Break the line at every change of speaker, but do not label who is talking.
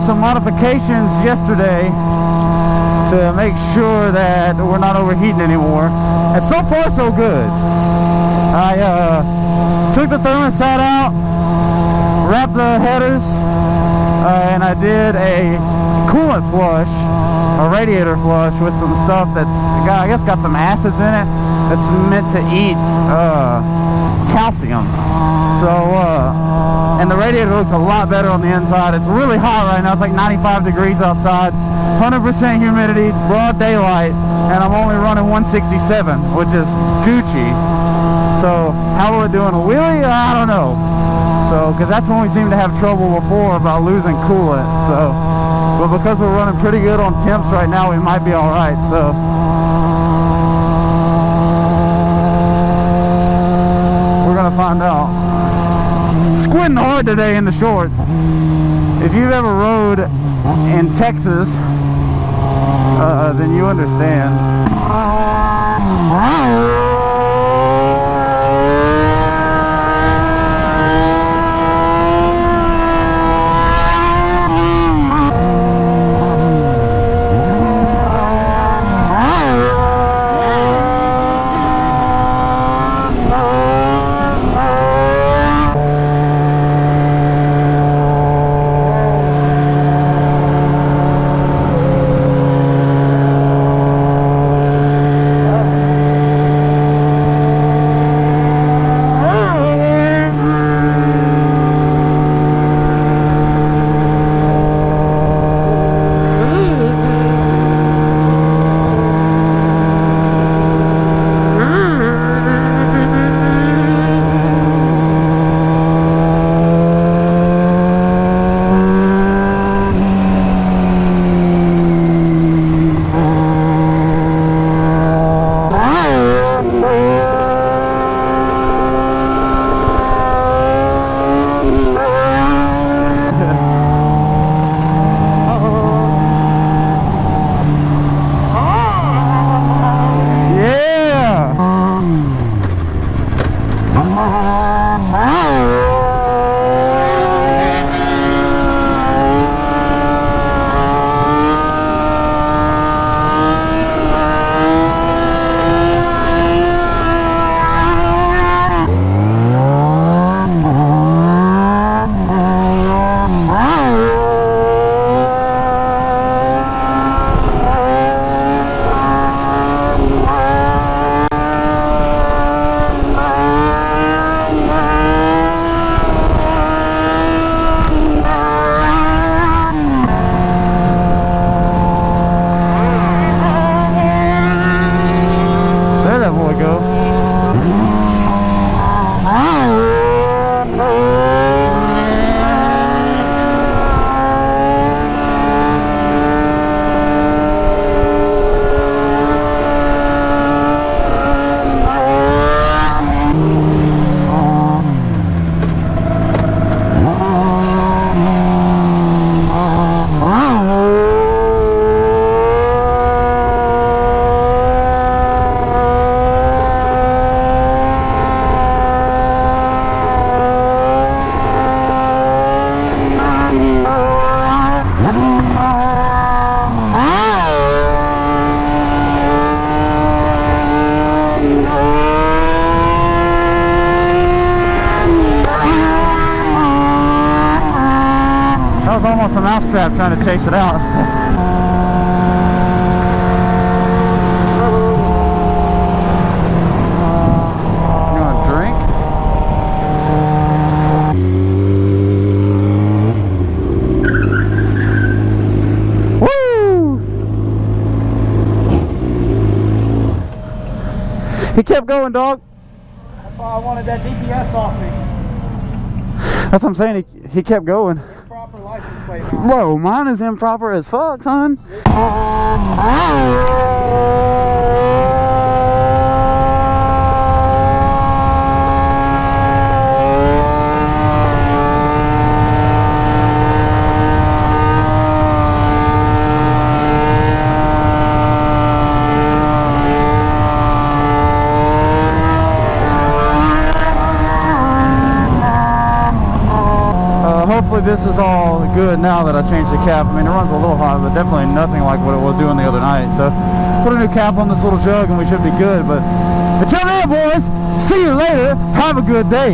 some modifications yesterday to make sure that we're not overheating anymore, and so far so good. I took the thermostat out, wrapped the headers, and I did a coolant flush, a radiator flush with some stuff that's I guess got some acids in it that's meant to eat calcium. So and the radiator looks a lot better on the inside. It's really hot right now. It's like 95 degrees outside, 100% humidity, broad daylight, and I'm only running 167, which is Gucci. So how will it do in a wheelie? I don't know. So because that's when we seem to have trouble before about losing coolant. So but because we're running pretty good on temps right now, we might be all right. So we're gonna find out. Squinting hard today in the shorts. If you've ever rode in Texas, then you understand. Almost a mousetrap trying to chase it out. You want a drink? Woo! He kept going, dog.
That's why I wanted that DPS off me.
That's what I'm saying. He kept going.
License plate now.
Bro, mine is improper as fuck, son. Hopefully this is all good now that I changed the cap. I mean, it runs a little hot, but definitely nothing like what it was doing the other night. So put a new cap on this little jug and we should be good. But until then, boys, see you later. Have a good day.